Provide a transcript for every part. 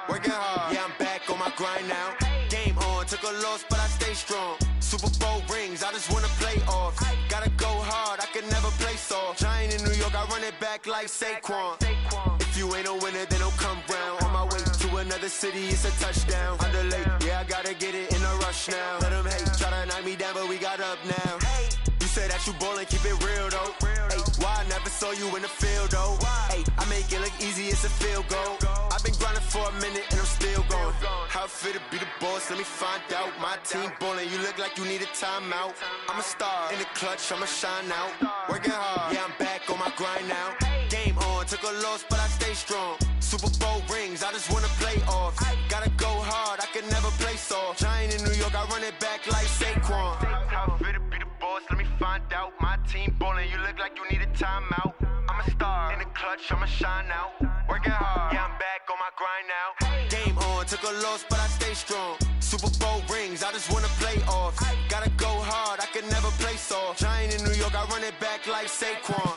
Working hard, yeah, I'm back on my grind now. Game on, took a loss, but I stay strong. Super Bowl rings, I just wanna play off. Gotta go hard, I can never play soft. Giant in New York, I run it back like Saquon. If you ain't a winner, then don't come round. On my way to another city, it's a touchdown. Underlay, yeah, I gotta get it in a rush now. Let them hate, try to knock me down, but we got up now. You say that you ballin', keep it real though. Ay, why I never saw you in the field though? Ay, I make it look easy, it's a field goal. I've been grinding for a minute and I'm still going. How it feel to be the boss, let me find out. My team ballin', you look like you need a timeout. I'm a star in the clutch, I'ma shine out. Working hard, yeah, I'm back on my grind now. Game on, took a loss, but I stay strong. Super Bowl rings, I just wanna play off. Gotta go hard, I can never play soft. Giant in New York, I run it back like Saquon. How it feel to be the boss, let me find out. My team ballin', you look like you need a timeout. I'm a star in the clutch, I'ma shine out. Working hard, yeah, I'm back on my grind now. Game on, took a loss, but I stay strong. Super Bowl rings, I just wanna play off. Gotta go hard, I can never play soft. Giant in New York, I run it back like Saquon.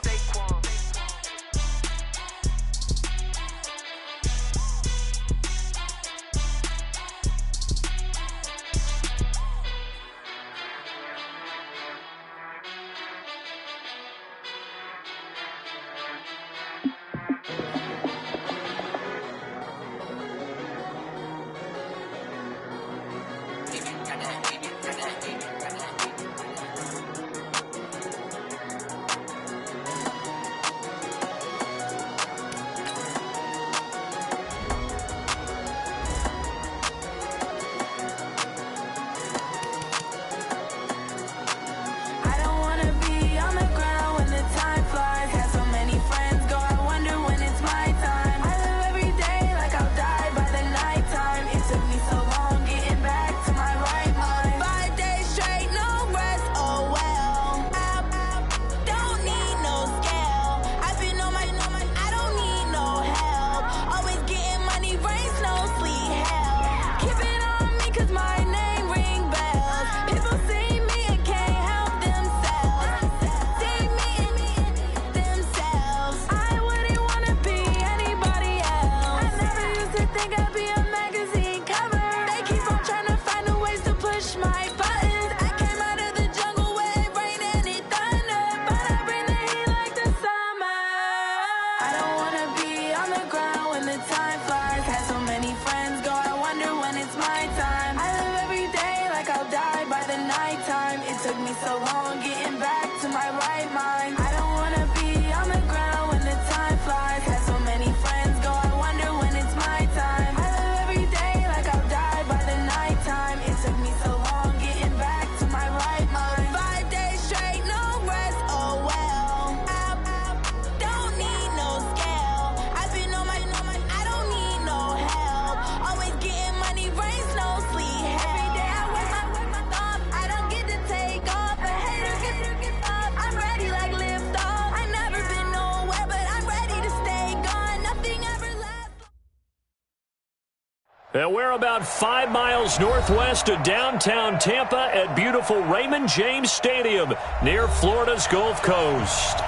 And we're about 5 miles northwest of downtown Tampa at beautiful Raymond James Stadium near Florida's Gulf Coast.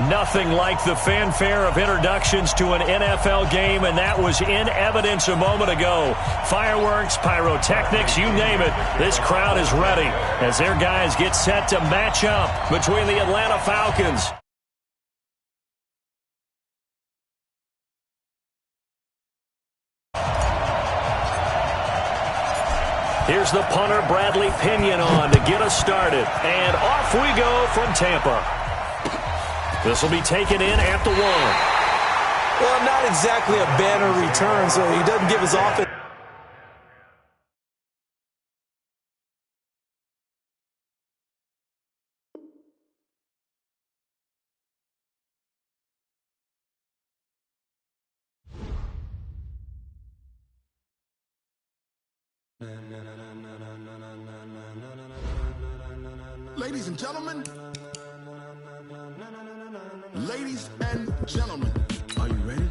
Nothing like the fanfare of introductions to an NFL game, and that was in evidence a moment ago. Fireworks, pyrotechnics, you name it. This crowd is ready as their guys get set to match up between the Atlanta Falcons. Here's the punter, Bradley Pinion, on to get us started. And off we go from Tampa. This will be taken in at the 1. Well, not exactly a banner return, so he doesn't give his offense. Ladies and gentlemen, ladies and gentlemen, are you ready?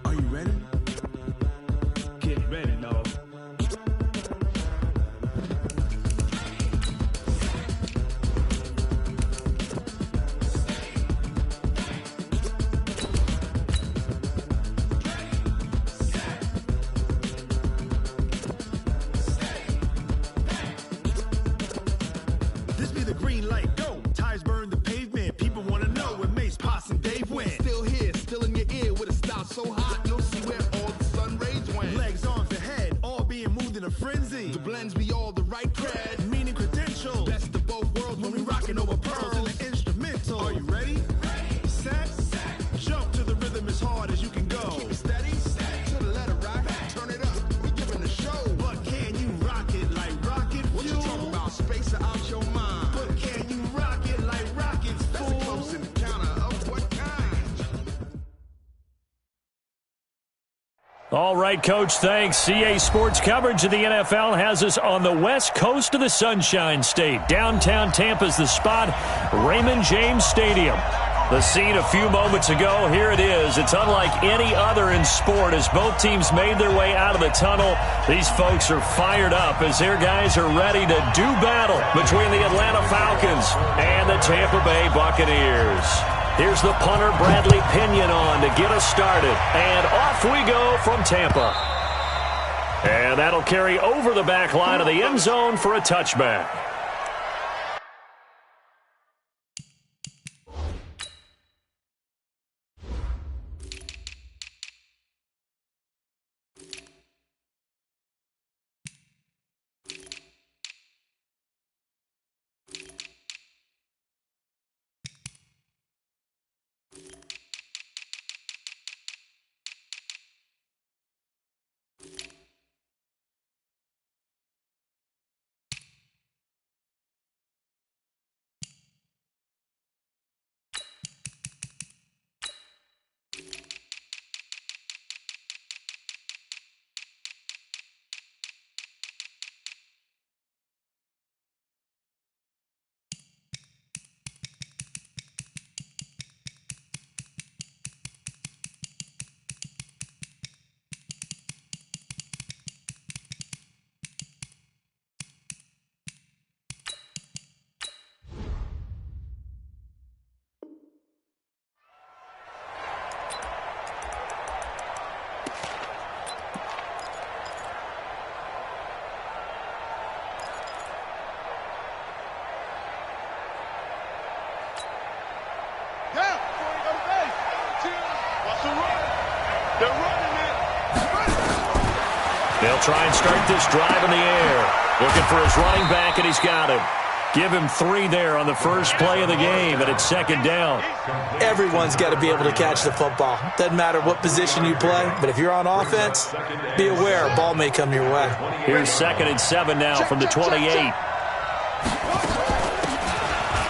Are you ready? Get ready, dog. quality. The blends be all the right cred, meaning credentials. Best of both worlds when we rockin' over pearls and the instrumental. Are you ready? Set. Jump to the rhythm as hard as you can go. Keep it steady. To the letter right. Turn it up. We giving the show. But can you rock it like rocket fuel? What you talking about? Space out your mind. But can you rock it like rockets, fool? That's a close encounter of what kind? All right, Coach, thanks. CA Sports coverage of the NFL has us on the west coast of the Sunshine State. Downtown Tampa's the spot, Raymond James Stadium. The scene a few moments ago, here it is. It's unlike any other in sport as both teams made their way out of the tunnel. These folks are fired up as their guys are ready to do battle between the Atlanta Falcons and the Tampa Bay Buccaneers. Here's the punter, Bradley Pinion, on to get us started. And off we go from Tampa. And that'll carry over the back line of the end zone for a touchback. They'll try and start this drive in the air. Looking for his running back, and he's got him. Give him 3 there on the first play of the game, and it's second down. Everyone's got to be able to catch the football. Doesn't matter what position you play, but if you're on offense, be aware a ball may come your way. Here's 2nd and 7 now from the 28.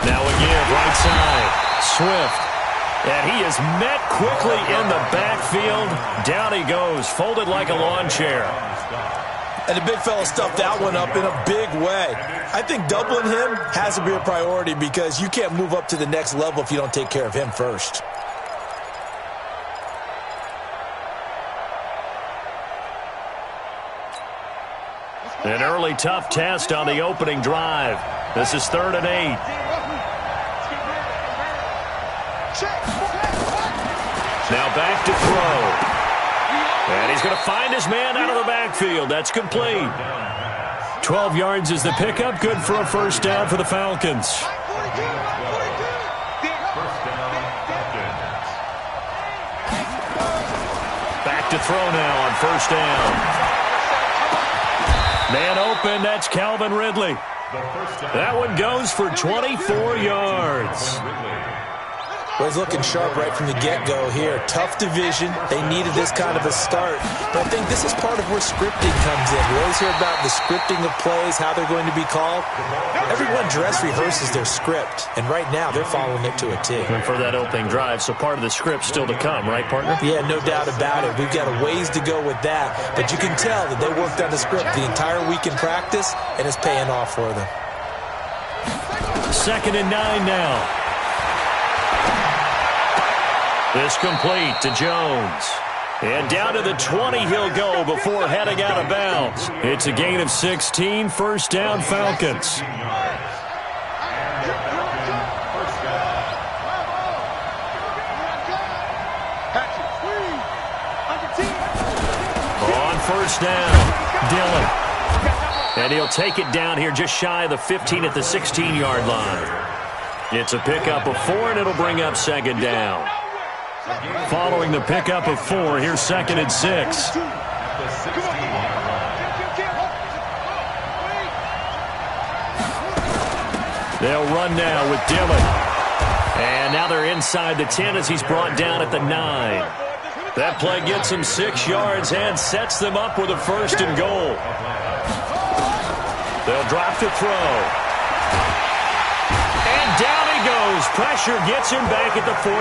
Now again, right side. Swift. And he is met quickly in the backfield. Down he goes, folded like a lawn chair. And the big fella stuffed that one up in a big way. I think doubling him has to be a priority because you can't move up to the next level if you don't take care of him first. An early tough test on the opening drive. This is 3rd and 8. Now back to throw. And he's going to find his man out of the backfield. That's complete. 12 yards is the pickup. Good for a first down for the Falcons. Back to throw now on first down. Man open, that's Calvin Ridley. That one goes for 24 yards. Well, he's looking sharp right from the get-go here. Tough division. They needed this kind of a start. But I think this is part of where scripting comes in. We always hear about the scripting of plays, how they're going to be called. Everyone dress rehearses their script, and right now they're following it to a T. And for that opening drive, so part of the script still to come, right, partner? Yeah, no doubt about it. We've got a ways to go with that. But you can tell that they worked on the script the entire week in practice, and it's paying off for them. 2nd and 9 now. This complete to Jones. And down to the 20 he'll go before heading out of bounds. It's a gain of 16, first down Falcons. On first down, Dillon. And he'll take it down here just shy of the 15 at the 16-yard line. It's a pickup of 4, and it'll bring up second down. Following the pickup of 4, here's 2nd and 6. They'll run now with Dillon. And now they're inside the 10 as he's brought down at the 9. That play gets him 6 yards and sets them up with a 1st and goal. They'll drop to throw. And down he goes. Pressure gets him back at the 14.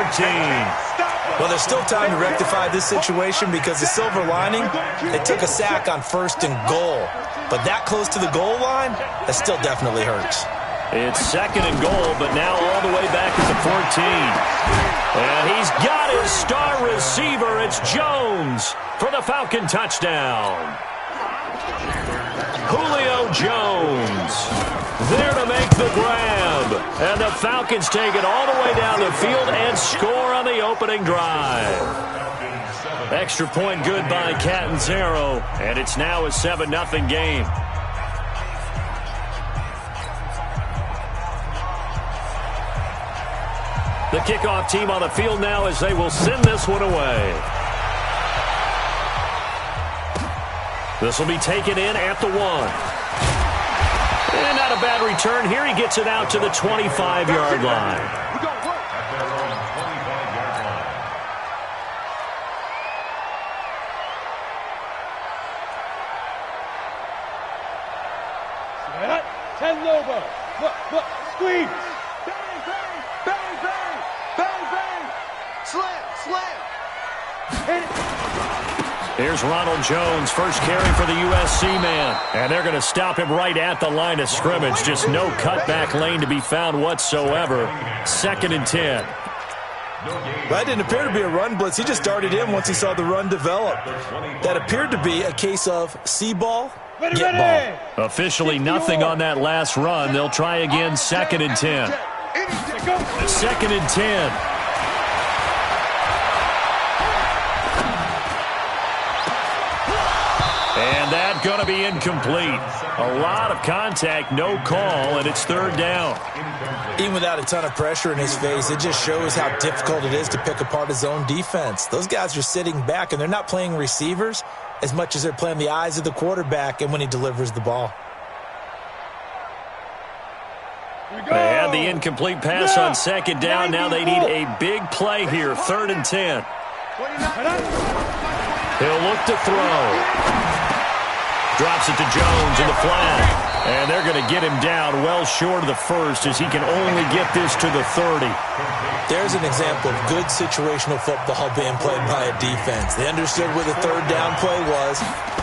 Well, there's still time to rectify this situation because the silver lining, they took a sack on 1st and goal. But that close to the goal line, that still definitely hurts. It's 2nd and goal, but now all the way back at the 14. And he's got his star receiver. It's Jones for the Falcon touchdown. Julio Jones there to make the grab. And the Falcons take it all the way down the field and score on the opening drive. Extra point good by Catanzaro, and it's now a 7-0 game. The kickoff team on the field now as they will send this one away. This will be taken in at the 1. And not a bad return here. He gets it out to the 25-yard line. Ten logo. Look, squeeze. Bang, bang, bang, bang, bang, bang. Slam. Hit it. Here's Ronald Jones, first carry for the USC man. And they're going to stop him right at the line of scrimmage. Just no cutback lane to be found whatsoever. 2nd and 10. That didn't appear to be a run blitz. He just darted in once he saw the run develop. That appeared to be a case of see ball, get ball. Officially nothing on that last run. They'll try again, 2nd and 10. 2nd and 10. And that's going to be incomplete. A lot of contact, no call, and it's 3rd down. Even without a ton of pressure in his face, it just shows how difficult it is to pick apart his own defense. Those guys are sitting back, and they're not playing receivers as much as they're playing the eyes of the quarterback and when he delivers the ball. They had the incomplete pass on 2nd down. Now they need a big play here, 3rd and 10. He'll look to throw. Drops it to Jones in the flat. And they're going to get him down well short of the 1st as he can only get this to the 30. There's an example of good situational football being played by a defense. They understood where the 3rd down play was,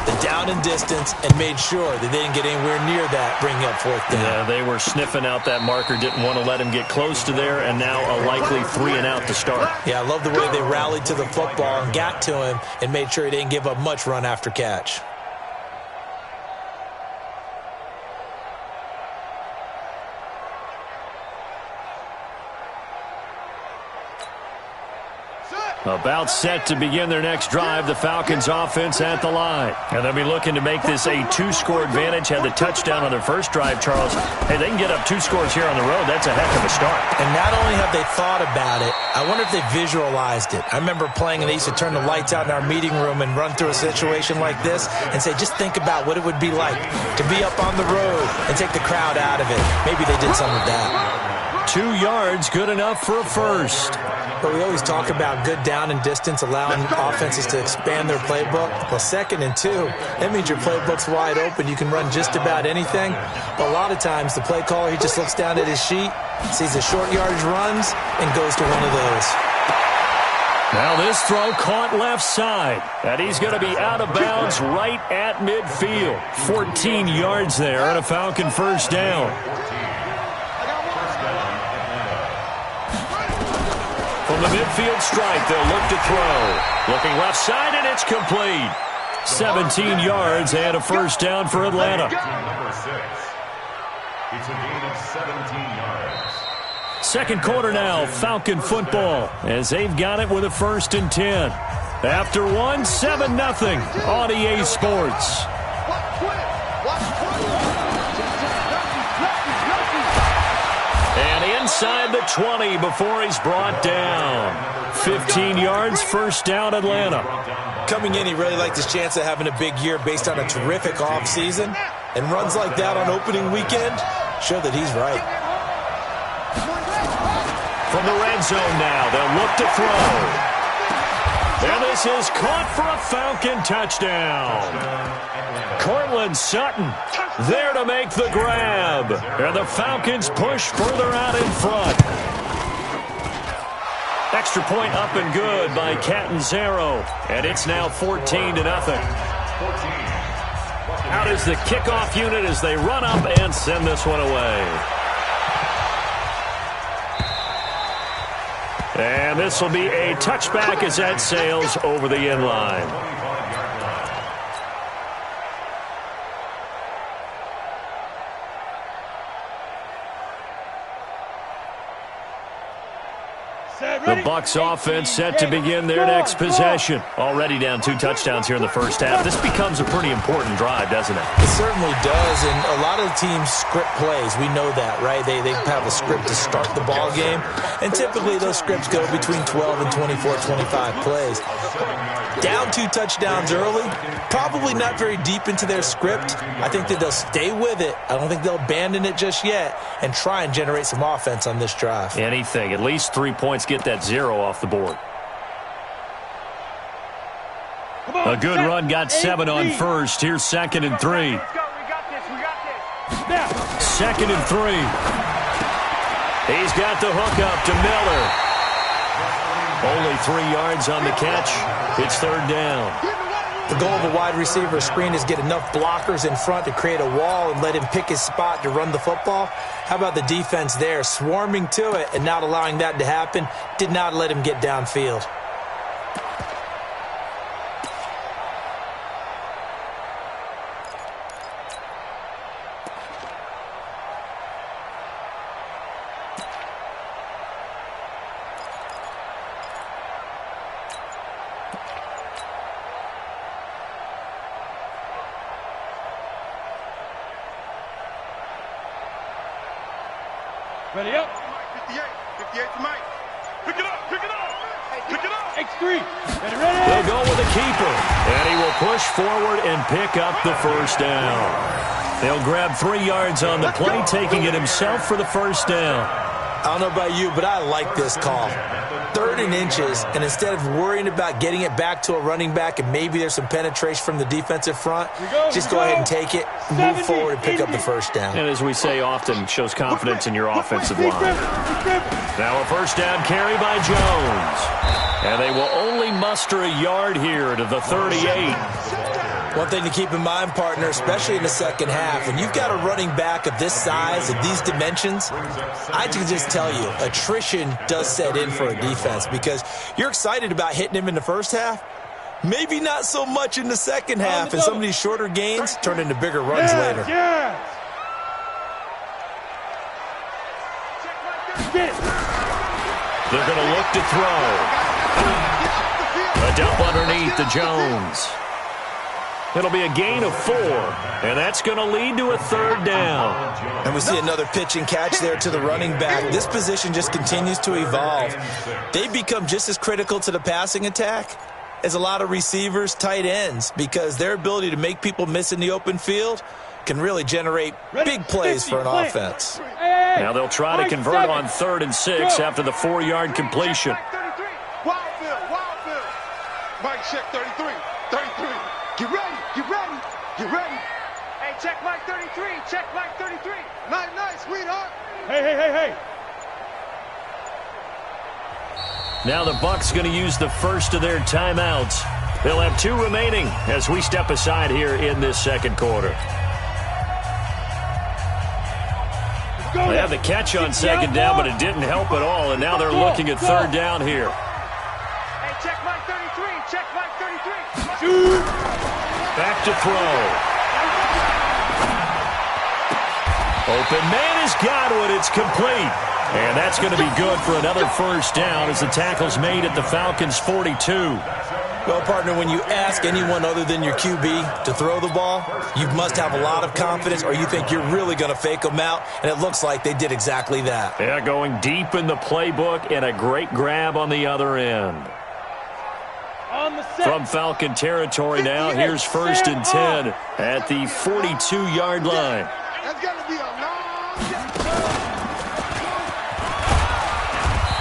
the down and distance, and made sure that they didn't get anywhere near that, bringing up 4th down. Yeah, they were sniffing out that marker, didn't want to let him get close to there, and now a likely 3 and out to start. Yeah, I love the way they rallied to the football and got to him and made sure he didn't give up much run after catch. About set to begin their next drive, the Falcons offense at the line. And they'll be looking to make this a 2-score advantage. Had the touchdown on their first drive, Charles. Hey, they can get up 2 scores here on the road. That's a heck of a start. And not only have they thought about it, I wonder if they visualized it. I remember playing and they used to turn the lights out in our meeting room and run through a situation like this and say, just think about what it would be like to be up on the road and take the crowd out of it. Maybe they did some of that. 2 yards, good enough for a 1st. But we always talk about good down and distance, allowing offenses to expand their playbook. Well, 2nd and 2, that means your playbook's wide open. You can run just about anything. But a lot of times, the play caller, he just looks down at his sheet, sees the short yardage runs, and goes to one of those. Now this throw caught left side. And he's going to be out of bounds right at midfield. 14 yards there and a Falcon 1st down. From the midfield strike, they'll look to throw. Looking left side, and it's complete. 17 yards and a 1st down for Atlanta. Number 6. It's a gain of 17 yards. Second quarter now, Falcon football, as they've got it with a 1st and 10. After 1, 7-0 on EA Sports. And inside the 20 before he's brought down. 15 yards, 1st down, Atlanta. Coming in, he really liked his chance of having a big year based on a terrific offseason. And runs like that on opening weekend show that he's right. From the red zone now, they'll look to throw. And this is caught for a Falcon touchdown. Cortland Sutton there to make the grab. And the Falcons push further out in front. Extra point up and good by Catanzaro. And it's now 14-0. Out is the kickoff unit as they run up and send this one away. And this will be a touchback as that sails over the end line. The Bucs offense set to begin their next possession. Already down 2 touchdowns here in the first half. This becomes a pretty important drive, doesn't it? It certainly does, and a lot of teams script plays. We know that, right? They have a script to start the ball game, and typically those scripts go between 12 and 24, 25 plays. Down 2 touchdowns early, probably not very deep into their script. I think that they'll stay with it. I don't think they'll abandon it just yet and try and generate some offense on this drive. Anything. At least 3 points, get that 0 off the board. A good run got 7 on first. Here's 2nd and 3. Second and 3. He's got the hook up to Miller. Only 3 yards on the catch. It's 3rd down. The goal of a wide receiver screen is get enough blockers in front to create a wall and let him pick his spot to run the football. How about the defense there, swarming to it and not allowing that to happen? Did not let him get downfield. Ready up. 58 to Mike. Pick it up. Pick it up. X3. Ready. They'll go with a keeper. And he will push forward and pick up the first down. They'll grab 3 yards on the play, taking it himself for the first down. I don't know about you, but I like this call. 3rd and inches, and instead of worrying about getting it back to a running back and maybe there's some penetration from the defensive front, just go ahead and take it, move forward, and pick up the first down. And as we say often, shows confidence in your offensive line. Now a first down carry by Jones. And they will only muster a yard here to the 38. One thing to keep in mind, partner, especially in the second half, when you've got a running back of this size and these dimensions, I can just tell you, attrition does set in for a defense because you're excited about hitting him in the first half, maybe not so much in the second half, and some of these shorter gains turn into bigger runs later. They're going to look to throw. A dump underneath to Jones. It'll be a gain of 4, and that's going to lead to a 3rd down. And we see another pitch and catch there to the running back. This position just continues to evolve. They become just as critical to the passing attack as a lot of receivers, tight ends, because their ability to make people miss in the open field can really generate big plays for an offense. Now they'll try to convert on 3rd and 6 after the 4-yard completion. Wildfield. Mike, check 33. Get ready. Hey, check Mike 33. Nice, sweetheart. Hey. Now the Bucs going to use the first of their timeouts. They'll have 2 remaining as we step aside here in this second quarter. They had the catch on 2nd down, but it didn't help at all, and now they're looking at 3rd down here. Hey, check Mike 33. Back to throw. Open man is Godwin. It's complete. And that's going to be good for another first down as the tackle's made at the Falcons' 42. Well, partner, when you ask anyone other than your QB to throw the ball, you must have a lot of confidence or you think you're really going to fake them out, and it looks like they did exactly that. Yeah, going deep in the playbook and a great grab on the other end. From Falcon territory now, here's 1st and 10 at the 42-yard line. That's going to be a long.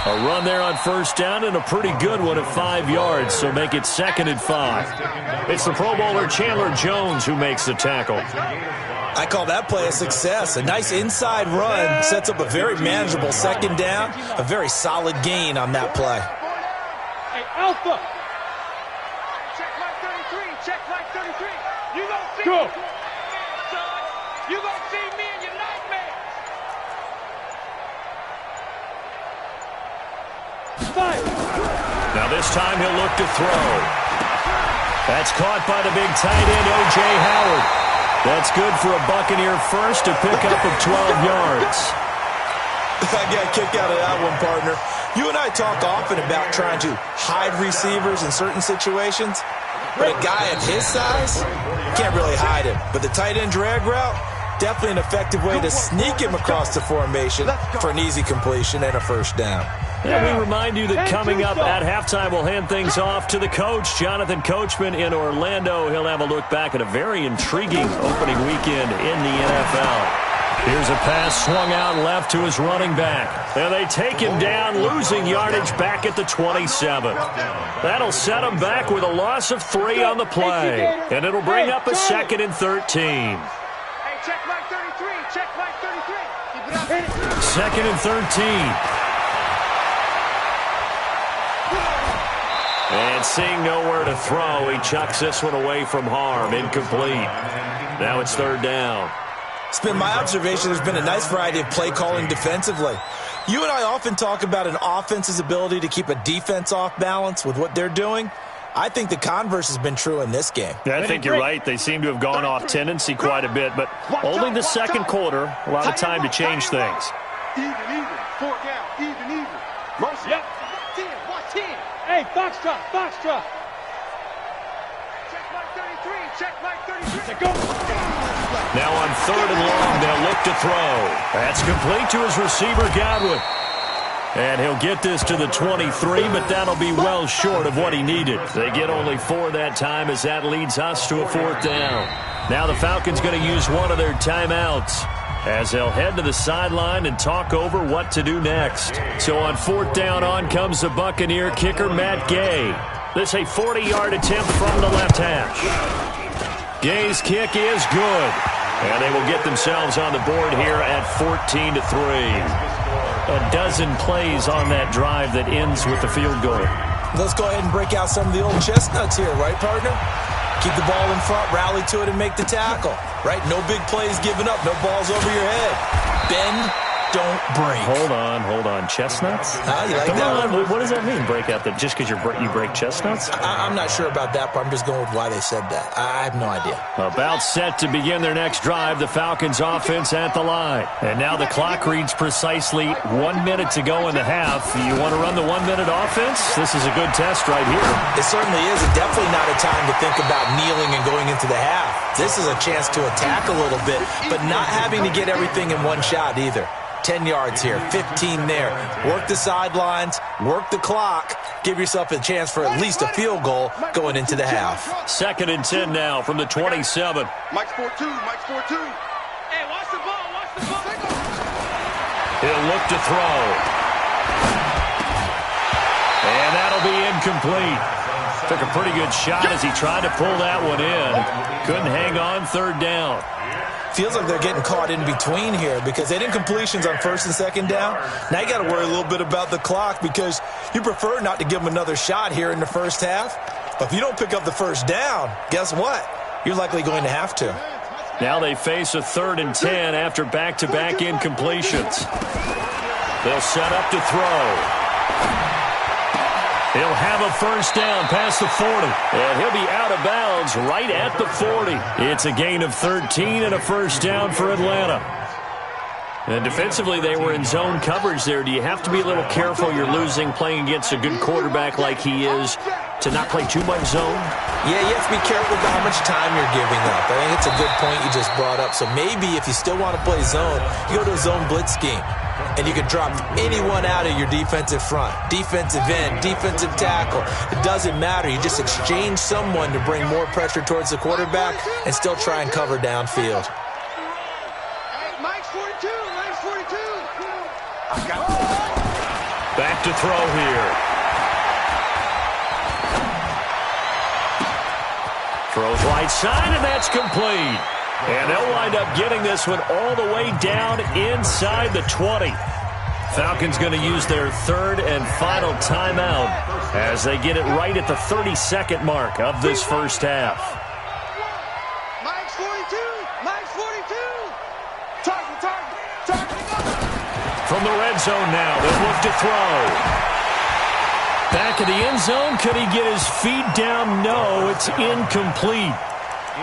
2 A run there on first down and a pretty good one at 5 yards, so make it 2nd and 5. It's the Pro Bowler Chandler Jones who makes the tackle. I call that play a success. A nice inside run sets up a very manageable 2nd down, a very solid gain on that play. Hey, Alpha. Check line 33. Check line 33. You gonna see me, son. You gonna see me in your nightmares. Fire. Now this time he'll look to throw. That's caught by the big tight end, O.J. Howard. That's good for a Buccaneer first, a pickup of 12 yards. I got a kick out of that one, partner. You and I talk often about trying to hide receivers in certain situations, but a guy of his size, you can't really hide him. But the tight end drag route, definitely an effective way to sneak him across the formation for an easy completion and a first down. And we remind you that coming up at halftime, we'll hand things off to the coach, Jonathan Coachman in Orlando. He'll have a look back at a very intriguing opening weekend in the NFL. Here's a pass swung out left to his running back. And they take him down, losing yardage back at the 27. That'll set him back with a loss of 3 on the play. And it'll bring up a 2nd and 13. Hey, check line 33. Check line 33. 2nd and 13. And seeing nowhere to throw, he chucks this one away from harm. Incomplete. Now it's 3rd down. It's been my observation there's been a nice variety of play calling defensively. You and I often talk about an offense's ability to keep a defense off balance with what they're doing. I think the converse has been true in this game. Yeah, I think you're right. They seem to have gone off tendency quite a bit, but only the 2nd quarter, a lot of time to change things. Even. 4 down. Even. Motion. Yep. 10. Watch 10. Hey, Foxtrot. Check line 33. Check line 33. Go. Now on 3rd and long, they'll look to throw. That's complete to his receiver, Godwin. And he'll get this to the 23, but that'll be well short of what he needed. They get only 4 that time as that leads us to a 4th down. Now the Falcons going to use one of their timeouts as they'll head to the sideline and talk over what to do next. So on 4th down, on comes the Buccaneer kicker, Matt Gay. This a 40-yard attempt from the left hash. Gay's kick is good. And they will get themselves on the board here at 14-3. A dozen plays on that drive that ends with the field goal. Let's go ahead and break out some of the old chestnuts here, right, partner? Keep the ball in front, rally to it, and make the tackle, right? No big plays given up, no balls over your head. Bend, don't break. Hold on. Chestnuts? You like Come that on. one? What does that mean, break out? That just because you break chestnuts? I'm not sure about that, but I'm just going with why they said that. I have no idea. About set to begin their next drive, the Falcons offense at the line. And now the clock reads precisely 1 minute to go in the half. You want to run the 1 minute offense? This is a good test right here. It certainly is. It's definitely not a time to think about kneeling and going into the half. This is a chance to attack a little bit, but not having to get everything in one shot either. 10 yards here, 15 there. Work the sidelines, work the clock. Give yourself a chance for at least a field goal going into the half. 2nd and 10 now from the 27. Mike's 4-2. Hey, watch the ball. He'll look to throw. And that'll be incomplete. Took a pretty good shot as he tried to pull that one in. Couldn't hang on 3rd down. Feels like they're getting caught in between here because they did incompletions on 1st and 2nd down. Now you got to worry a little bit about the clock because you prefer not to give them another shot here in the first half. But if you don't pick up the 1st down, guess what? You're likely going to have to. Now they face a 3rd and 10 after back-to-back incompletions. They'll set up to throw. He'll have a 1st down past the 40. And he'll be out of bounds right at the 40. It's a gain of 13 and a 1st down for Atlanta. And defensively, they were in zone coverage there. Do you have to be a little careful? You're losing playing against a good quarterback like he is to not play too much zone? Yeah, you have to be careful about how much time you're giving up. I think it's a good point you just brought up. So maybe if you still want to play zone, you go to a zone blitz scheme. And you can drop anyone out of your defensive front, defensive end, defensive tackle. It doesn't matter. You just exchange someone to bring more pressure towards the quarterback and still try and cover downfield. Hey, Mike's 42. Back to throw here. Throws right side, and that's complete. And they'll wind up getting this one all the way down inside the 20. Falcons going to use their third and final timeout as they get it right at the 32nd mark of this first half. Mike's 42. Mike's 42. Target. From the red zone now, they'll look to throw. Back in the end zone, could he get his feet down? No, it's incomplete.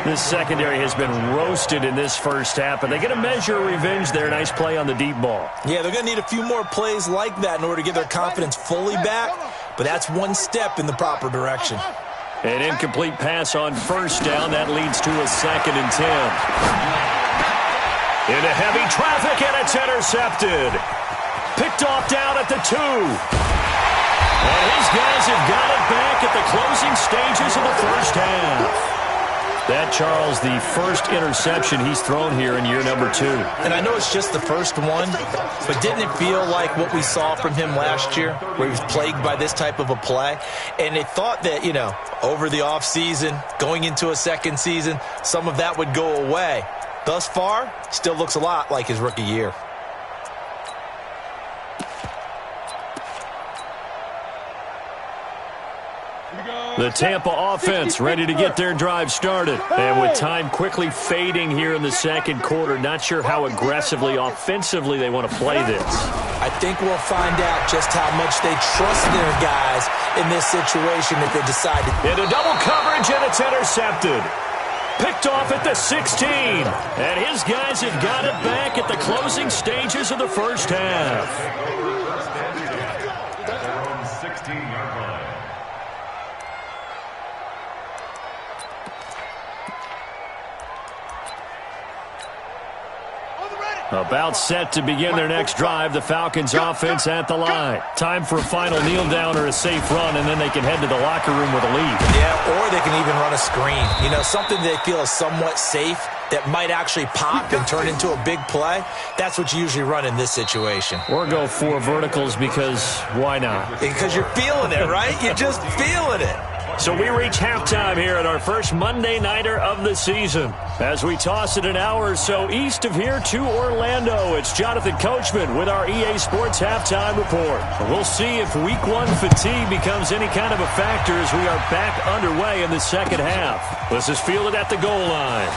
This secondary has been roasted in this first half, but they get a measure of revenge there. Nice play on the deep ball. Yeah, they're going to need a few more plays like that in order to get their confidence fully back, but that's one step in the proper direction. An incomplete pass on first down. That leads to a 2nd and 10. Into heavy traffic, and it's intercepted. Picked off down at the 2. And his guys have got it back at the closing stages of the first half. That, Charles, the first interception he's thrown here in year number 2. And I know it's just the first one, but didn't it feel like what we saw from him last year, where he was plagued by this type of a play? And they thought that, over the offseason, going into a second season, some of that would go away. Thus far, still looks a lot like his rookie year. The Tampa offense ready to get their drive started. And with time quickly fading here in the second quarter, not sure how aggressively, offensively they want to play this. I think we'll find out just how much they trust their guys in this situation if they decide to. Into double coverage, and it's intercepted. Picked off at the 16. And his guys have got it back at the closing stages of the first half. Their own 16-yard line. About set to begin their next drive, the Falcons offense at the line. Time for a final kneel down or a safe run, and then they can head to the locker room with a lead. Yeah, or they can even run a screen. Something they feel is somewhat safe that might actually pop and turn into a big play. That's what you usually run in this situation. Or go 4 verticals because why not? Because you're feeling it, right? You're just feeling it. So we reach halftime here at our first Monday Nighter of the season. As we toss it an hour or so east of here to Orlando, it's Jonathan Coachman with our EA Sports Halftime Report. We'll see if Week 1 fatigue becomes any kind of a factor as we are back underway in the second half. This is fielded at the goal line.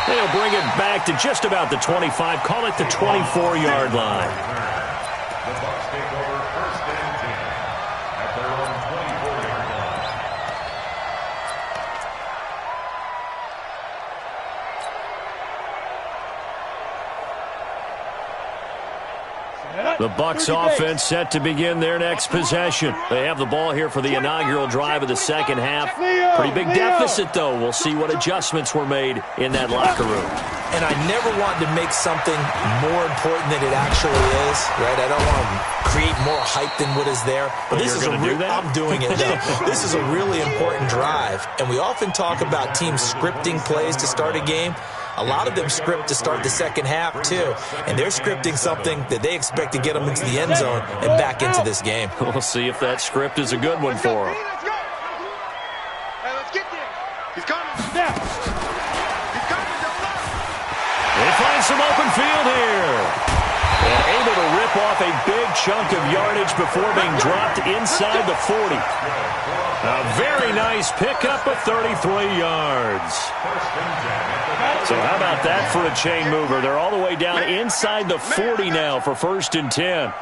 They'll bring it back to just about the 25, call it the 24-yard line. The Bucs take over 1st and 10 at their own 24-yard line. The Bucs offense set to begin their next possession. They have the ball here for the inaugural drive of the second half. Pretty big deficit, though. We'll see what adjustments were made in that locker room. And I never want to make something more important than it actually is, right? I don't want to create more hype than what is there. But this is I'm doing it, though. This is a really important drive. And we often talk about teams scripting plays to start a game. A lot of them script to start the second half, too. And they're scripting something that they expect to get them into the end zone and back into this game. We'll see if that script is a good one for them. Let's get there. He's coming. Now. He's coming. They find some open field here. And able to rip off a big chunk of yardage before being dropped inside the 40. A very nice pickup of 33 yards. So how about that for a chain mover? They're all the way down inside the 40 now for 1st and 10.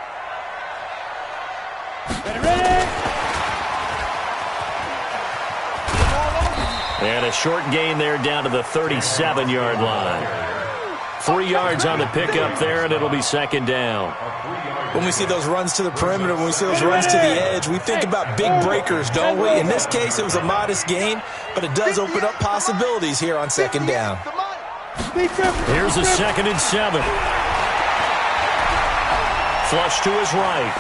And a short gain there down to the 37-yard line. 3 yards on the pickup there, and it'll be 2nd down. When we see those runs to the perimeter, when we see those runs to the edge, we think about big breakers, don't we? In this case, it was a modest gain, but it does open up possibilities here on 2nd down. Here's a 2nd and 7. Flush to his right.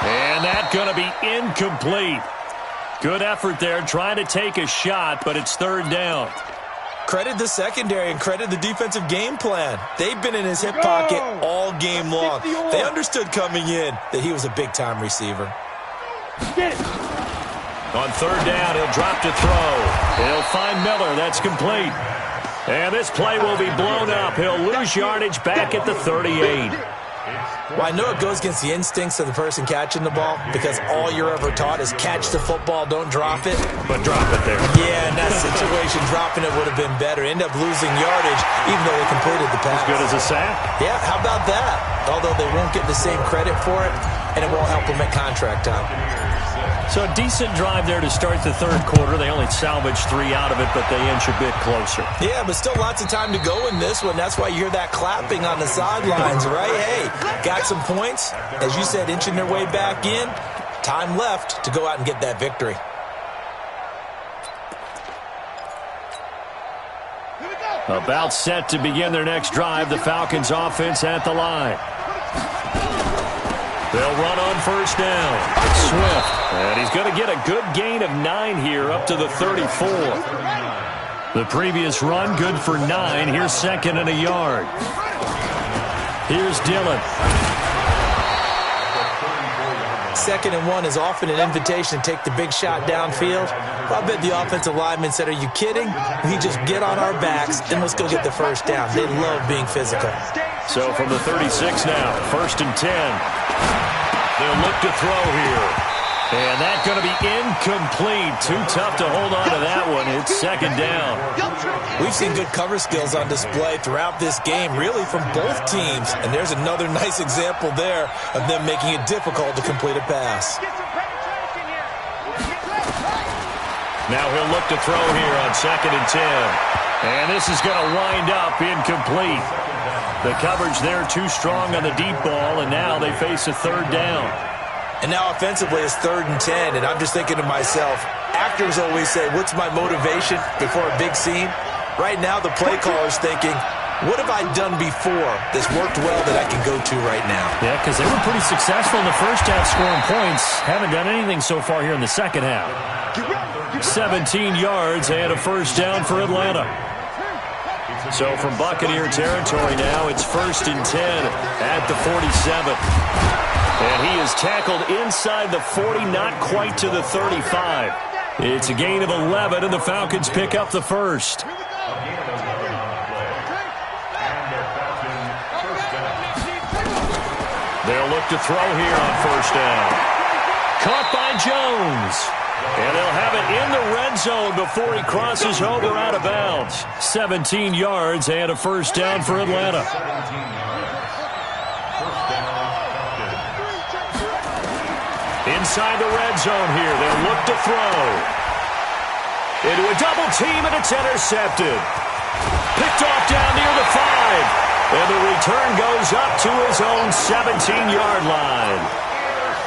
And that's going to be incomplete. Good effort there trying to take a shot, but it's 3rd down. Credit the secondary and credit the defensive game plan. They've been in his hip pocket all game long. They understood coming in that he was a big-time receiver. Get it. On third down, he'll drop to throw. He'll find Miller. That's complete. And this play will be blown up. He'll lose yardage back at the 38. Well, I know it goes against the instincts of the person catching the ball because all you're ever taught is catch the football, don't drop it. But drop it there. Yeah, in that situation, dropping it would have been better. End up losing yardage even though they completed the pass. As good as a sack? Yeah, how about that? Although they won't get the same credit for it, and it won't help them at contract time. So a decent drive there to start the third quarter. They only salvaged 3 out of it, but they inch a bit closer. Yeah, but still lots of time to go in this one. That's why you hear that clapping on the sidelines, right? Hey, got some points. As you said, inching their way back in. Time left to go out and get that victory. About set to begin their next drive. The Falcons offense at the line. They'll run on first down. Swift. And he's going to get a good gain of 9 here up to the 34. The previous run good for 9. Here's second and a yard. Here's Dillon. Second and 1 is often an invitation to take the big shot downfield. I bet the offensive lineman said, are you kidding? We just get on our backs and let's go get the first down. They love being physical. So from the 36 now, first and 10. They'll look to throw here. And that's going to be incomplete. Too tough to hold on to that one. It's second down. We've seen good cover skills on display throughout this game, really from both teams. And there's another nice example there of them making it difficult to complete a pass. Now he'll look to throw here on second and 10. And this is going to wind up incomplete. The coverage there too strong on the deep ball, and now they face a third down. And now offensively it's third and 10, and I'm just thinking to myself, actors always say, what's my motivation before a big scene? Right now the play caller's thinking, what have I done before that's worked well that I can go to right now? Yeah, because they were pretty successful in the first half scoring points. Haven't done anything so far here in the second half. 17 yards and a first down for Atlanta. So from Buccaneer territory now, it's first and 10 at the 47. And he is tackled inside the 40, not quite to the 35. It's a gain of 11, and the Falcons pick up the first. They'll look to throw here on first down. Caught by Jones. And they'll have it in the red zone before he crosses over out of bounds. 17 yards and a first down for Atlanta. Inside the red zone here, they'll look to throw. Into a double team, and it's intercepted. Picked off down near the 5. And the return goes up to his own 17-yard line.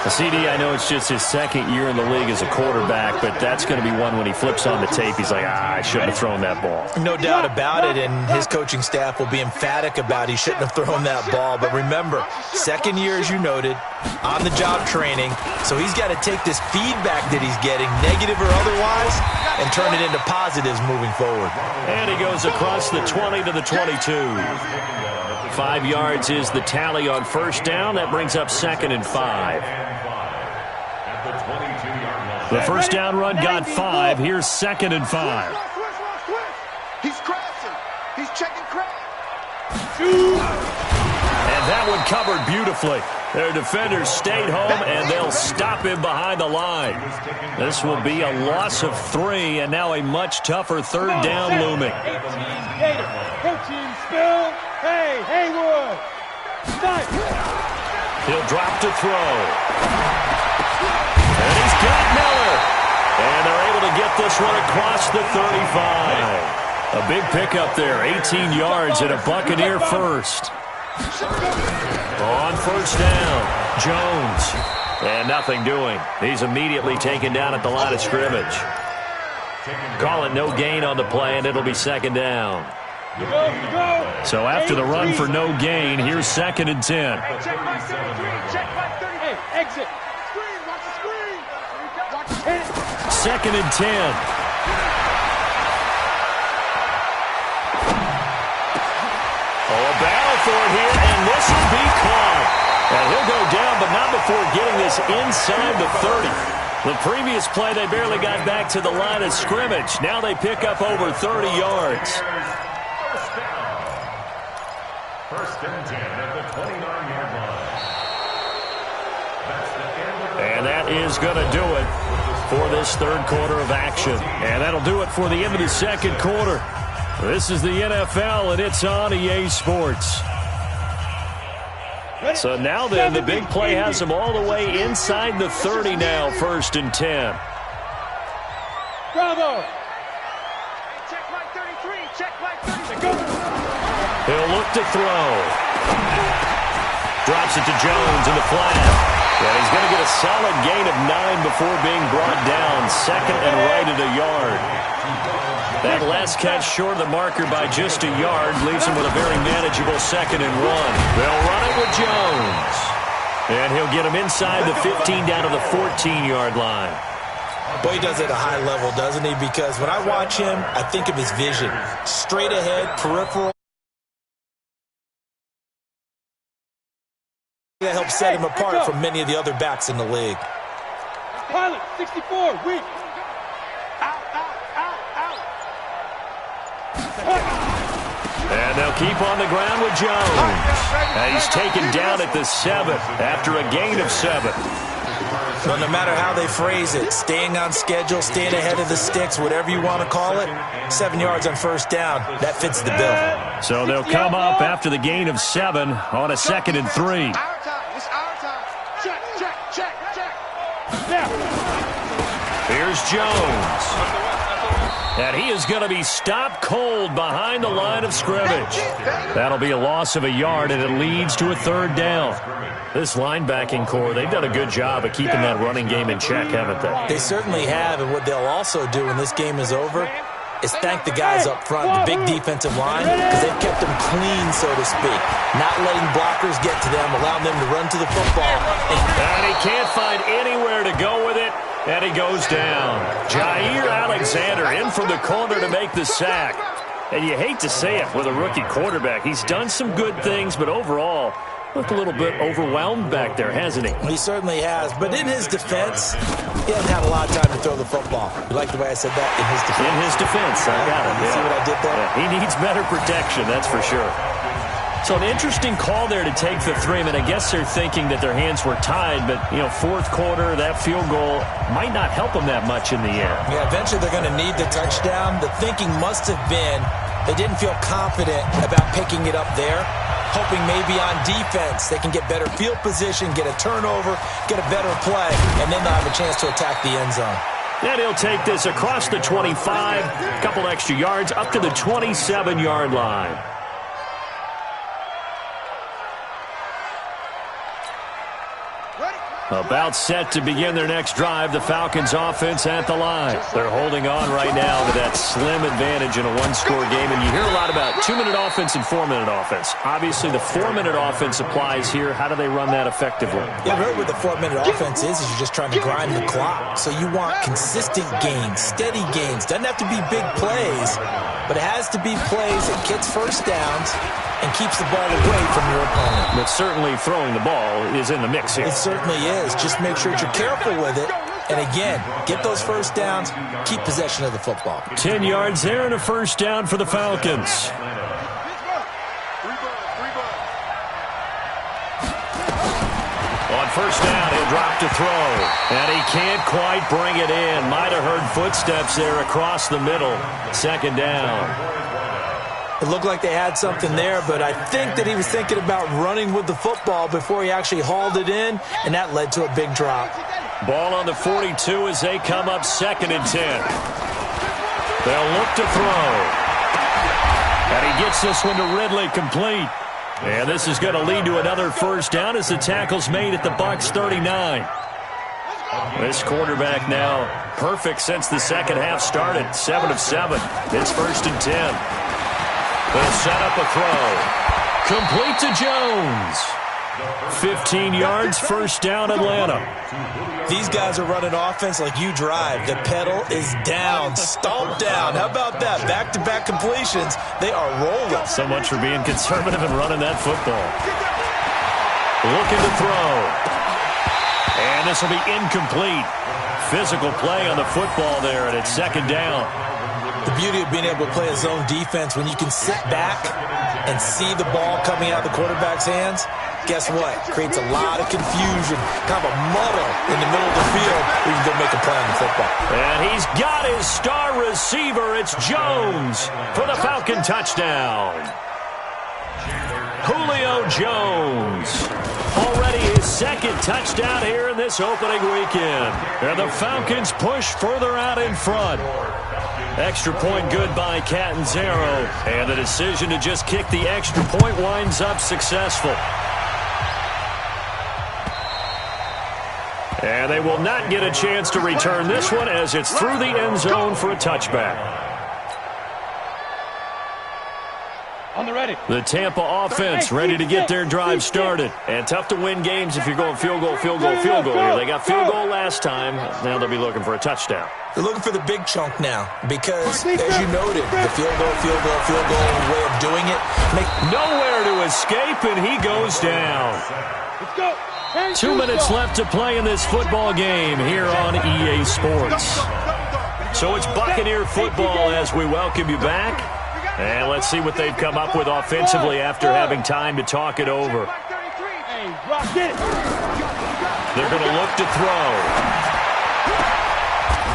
CD, I know it's just his second year in the league as a quarterback, but that's going to be one when he flips on the tape, he's like, I shouldn't have thrown that ball. No doubt about it, and his coaching staff will be emphatic about he shouldn't have thrown that ball. But remember, second year, as you noted, on-the-job training, so he's got to take this feedback that he's getting, negative or otherwise, and turn it into positives moving forward. And he goes across the 20 to the 22. 5 yards is the tally on first down. That brings up second and 5. The first down run got 5. Here's second and 5. He's crashing. He's checking crash. And that one covered beautifully. Their defenders stayed home, and they'll stop him behind the line. This will be a loss of 3, and now a much tougher third down looming. Coaching spill. Hey, Haywood. Stop. He'll drop to throw. And he's got Miller. And they're able to get this one across the 35. A big pickup there, 18 yards and a Buccaneer first. On first down, Jones. And nothing doing. He's immediately taken down at the line of scrimmage. Call it no gain on the play, and it'll be second down. So after the run for no gain, here's second and 10. Check my 33. Check my 30. Hey, exit. Screen. Watch the screen. Watch the 10. Second and 10. Oh, a battle for it here, and this will be caught. And he'll go down, but not before getting this inside the 30. The previous play, they barely got back to the line of scrimmage. Now they pick up over 30 yards. First and 10 at the 29-yard line. That's the end of the And that is going to do it for this third quarter of action. And that'll do it for the end of the second quarter. This is the NFL, and it's on EA Sports. So now then, the big play has them all the way inside the 30 now, first and 10. Bravo! Check line 33, check line 33, go! He'll look to throw. Drops it to Jones in the flat. And he's going to get a solid gain of 9 before being brought down. Second and right at a yard. That last catch short of the marker by just a yard leaves him with a very manageable second and 1. They'll run it with Jones. And he'll get him inside the 15 down to the 14-yard line. Boy, he does it at a high level, doesn't he? Because when I watch him, I think of his vision. Straight ahead, peripheral. That helps set him apart from many of the other backs in the league. Pilot, 64, weak. And they'll keep on the ground with Jones. And he's taken down at the 7 after a gain of 7. So no matter how they phrase it, staying on schedule, staying ahead of the sticks, whatever you want to call it, 7 yards on first down, that fits the bill. So they'll come up after the gain of 7 on a 2nd and 3. Our time, it's our time. Check, check, check, check. Now. Here's Jones. And he is going to be stopped cold behind the line of scrimmage. That'll be a loss of a yard, and it leads to a 3rd down. This linebacking core, they've done a good job of keeping that running game in check, haven't they? They certainly have, and what they'll also do when this game is over is thank the guys up front, the big defensive line, because they've kept them clean, so to speak. Not letting blockers get to them, allowing them to run to the football. And he can't find anywhere to go with it, and he goes down. Jair Alexander in from the corner to make the sack. And you hate to say it with a rookie quarterback. He's done some good things, but overall, looked a little bit overwhelmed back there, hasn't he? He certainly has. But in his defense, he hasn't had a lot of time to throw the football. You like the way I said that? In his defense. In his defense, I got it. You see what I did there? Yeah, he needs better protection, that's for sure. So an interesting call there to take the 3. I mean, I guess they're thinking that their hands were tied, but, you know, fourth quarter, that field goal might not help them that much in the end. Yeah, eventually they're going to need the touchdown. The thinking must have been they didn't feel confident about picking it up there, hoping maybe on defense they can get better field position, get a turnover, get a better play, and then they'll have a chance to attack the end zone. And he'll take this across the 25, a couple extra yards, up to the 27-yard line. About set to begin their next drive, the Falcons offense at the line. They're holding on right now to that slim advantage in a one-score game, and you hear a lot about 2-minute offense and 4-minute offense. Obviously, the 4-minute offense applies here. How do they run that effectively? Yeah, really what the 4-minute offense is you're just trying to grind the clock. So you want consistent gains, steady gains. Doesn't have to be big plays, but it has to be plays that gets first downs and keeps the ball away from your opponent. But certainly throwing the ball is in the mix here. It certainly is. Just make sure that you're careful with it. And again, get those first downs, keep possession of the football. 10 yards there and a first down for the Falcons. On first down, he'll drop to throw. And he can't quite bring it in. Might have heard footsteps there across the middle. Second down. It looked like they had something there, but I think that he was thinking about running with the football before he actually hauled it in, and that led to a big drop. Ball on the 42 as they come up 2nd and 10. They'll look to throw. And he gets this one to Ridley complete. And this is going to lead to another first down as the tackle's made at the Bucs 39. This quarterback now perfect since the second half started. 7 of 7. It's 1st and 10. They'll set up a throw. Complete to Jones. 15 yards, first down, Atlanta. These guys are running offense like you drive. The pedal is down, stomped down. How about that? Back-to-back completions. They are rolling. So much for being conservative and running that football. Looking to throw. And this will be incomplete. Physical play on the football there, and it's second down. The beauty of being able to play a zone defense, when you can sit back and see the ball coming out of the quarterback's hands, guess what? Creates a lot of confusion, kind of a muddle in the middle of the field where you can go make a play on the football. And he's got his star receiver. It's Jones for the Falcon touchdown. Julio Jones. Already his second touchdown here in this opening weekend. And the Falcons push further out in front. Extra point good by Catanzaro. And the decision to just kick the extra point winds up successful. And they will not get a chance to return this one as it's through the end zone for a touchback. On the ready. The Tampa offense ready to get their drive started. And tough to win games if you're going field goal, field goal, field goal here. They got field goal last time. Now they'll be looking for a touchdown. They're looking for the big chunk now because, as you noted, the field goal way of doing it. Nowhere to escape, and he goes down. Let's go. 2 minutes left to play in this football game here on EA Sports. So it's Buccaneer football as we welcome you back. And let's see what they've come up with offensively after having time to talk it over. They're going to look to throw.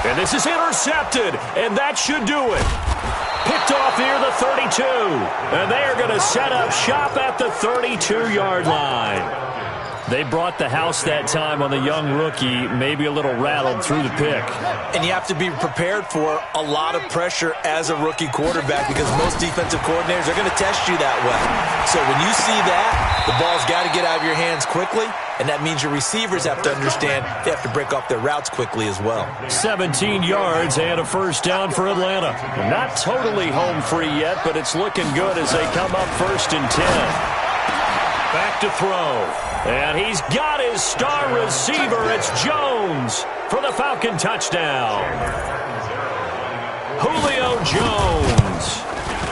And this is intercepted, and that should do it. Picked off near the 32. And they are going to set up shop at the 32-yard line. They brought the house that time on the young rookie, maybe a little rattled through the pick. And you have to be prepared for a lot of pressure as a rookie quarterback because most defensive coordinators are going to test you that way. So when you see that, the ball's got to get out of your hands quickly, and that means your receivers have to understand they have to break off their routes quickly as well. 17 yards and a first down for Atlanta. Not totally home free yet, but it's looking good as they come up 1st and 10. Back to throw. And he's got his star receiver. It's Jones for the Falcon touchdown. Julio Jones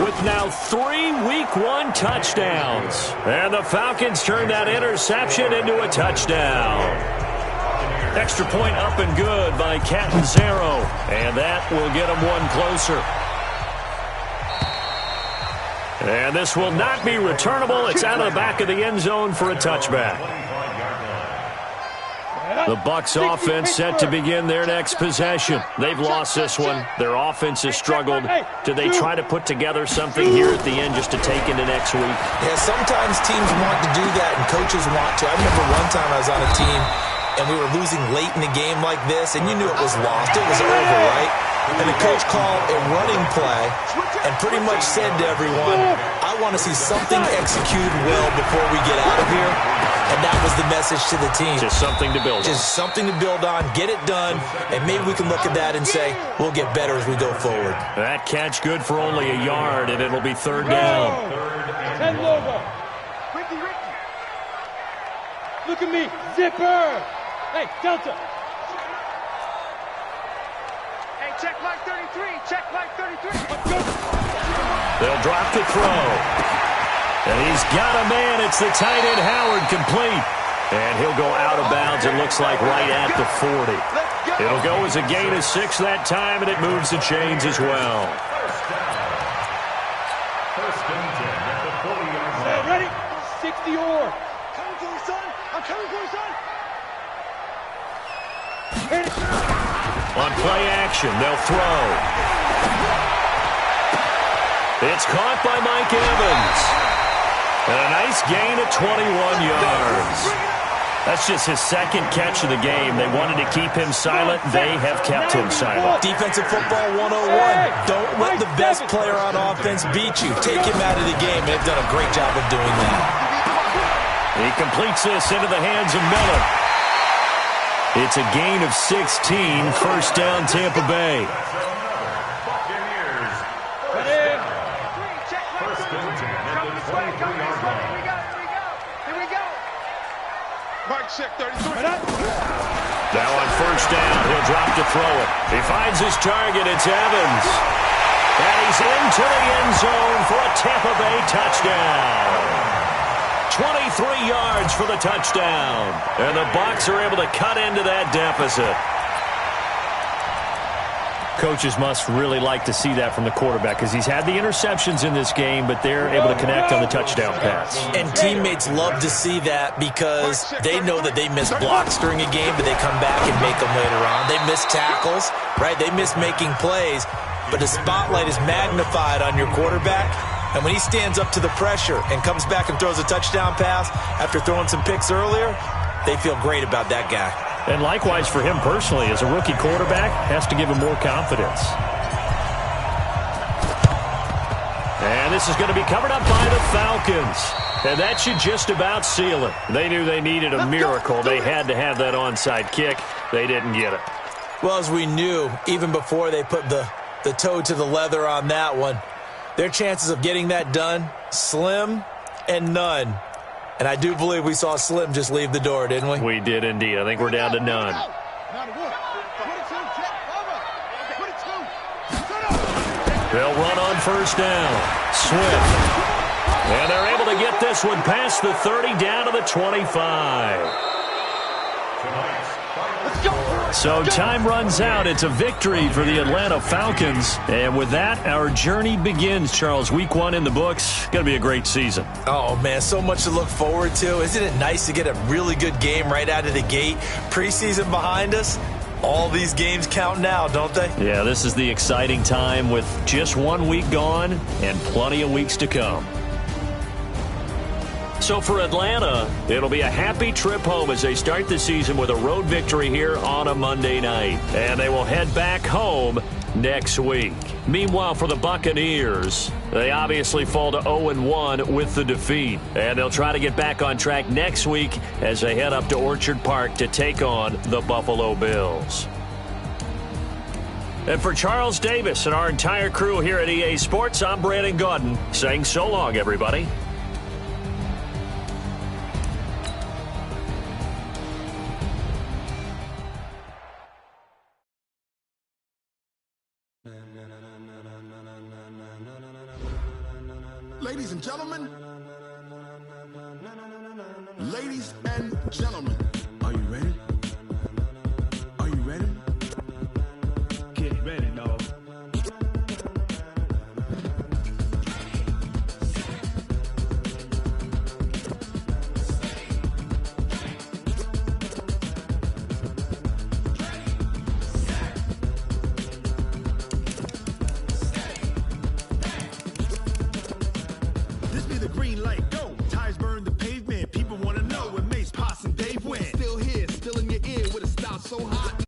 with now 3 Week 1 touchdowns. And the Falcons turn that interception into a touchdown. Extra point up and good by Catanzaro. And that will get him one closer. And this will not be returnable. It's out of the back of the end zone for a touchback. The Bucs offense set to begin their next possession. They've lost this one. Their offense has struggled. Do they try to put together something here at the end just to take into next week? Yeah, sometimes teams want to do that and coaches want to. I remember one time I was on a team and we were losing late in a game like this, and you knew it was lost. It was over, right? And the coach called a running play and pretty much said to everyone, I want to see something executed well before we get out of here. And that was the message to the team. Just something to build on. Just something to build on, get it done, and maybe we can look at that and say, we'll get better as we go forward. That catch good for only a yard, and it'll be 3rd down. 10 logo. Ricky. Look at me. Zipper. Hey, Delta. Hey, check Mike 33. Check Mike 33. Let's go. They'll drop the throw. And he's got a man. It's the tight end, Howard, complete. And he'll go out of bounds, it looks like, right at the 40. It'll go as a gain of 6 that time, and it moves the chains as well. First and 10 at the 40-yard line. Ready? 60 or. Coming for you, son. I'm coming for you, son. On play action, they'll throw. It's caught by Mike Evans. And a nice gain of 21 yards. That's just his second catch of the game. They wanted to keep him silent. They have kept him silent. Defensive football 101. Don't let the best player on offense beat you. Take him out of the game. They've done a great job of doing that. He completes this into the hands of Miller. It's a gain of 16. First down, Tampa Bay. Buccaneers. First and 10 at the 23-yard line. Here we go. check 33. Now on first down, he'll drop to throw it. He finds his target. It's Evans. And he's into the end zone for a Tampa Bay touchdown. 23 yards for the touchdown. And the Bucs are able to cut into that deficit. Coaches must really like to see that from the quarterback because he's had the interceptions in this game, but they're able to connect on the touchdown pass. And teammates love to see that because they know that they miss blocks during a game, but they come back and make them later on. They miss tackles, right? They miss making plays, but the spotlight is magnified on your quarterback. And when he stands up to the pressure and comes back and throws a touchdown pass after throwing some picks earlier, they feel great about that guy. And likewise for him personally, as a rookie quarterback, has to give him more confidence. And this is going to be covered up by the Falcons. And that should just about seal it. They knew they needed a miracle. They had to have that onside kick. They didn't get it. Well, as we knew, even before they put the toe to the leather on that one, their chances of getting that done, slim and none. And I do believe we saw Slim just leave the door, didn't we? We did indeed. I think we're down to none. They'll run on first down. Swift. And they're able to get this one past the 30 down to the 25. So time runs out. It's a victory for the Atlanta Falcons. And with that, our journey begins, Charles. Week 1 in the books. Going to be a great season. Oh, man, so much to look forward to. Isn't it nice to get a really good game right out of the gate? Preseason behind us. All these games count now, don't they? Yeah, this is the exciting time with just 1 week gone and plenty of weeks to come. So for Atlanta, it'll be a happy trip home as they start the season with a road victory here on a Monday night. And they will head back home next week. Meanwhile, for the Buccaneers, they obviously fall to 0-1 with the defeat. And they'll try to get back on track next week as they head up to Orchard Park to take on the Buffalo Bills. And for Charles Davis and our entire crew here at EA Sports, I'm Brandon Gaudin saying so long, everybody. Ladies and gentlemen, are you ready? Are you ready? Get ready, dog. This be the green light, go. Tires burn the pavement. People want to know where Mace, Potts, and Dave went. Still here, still in your ear with a style so hot.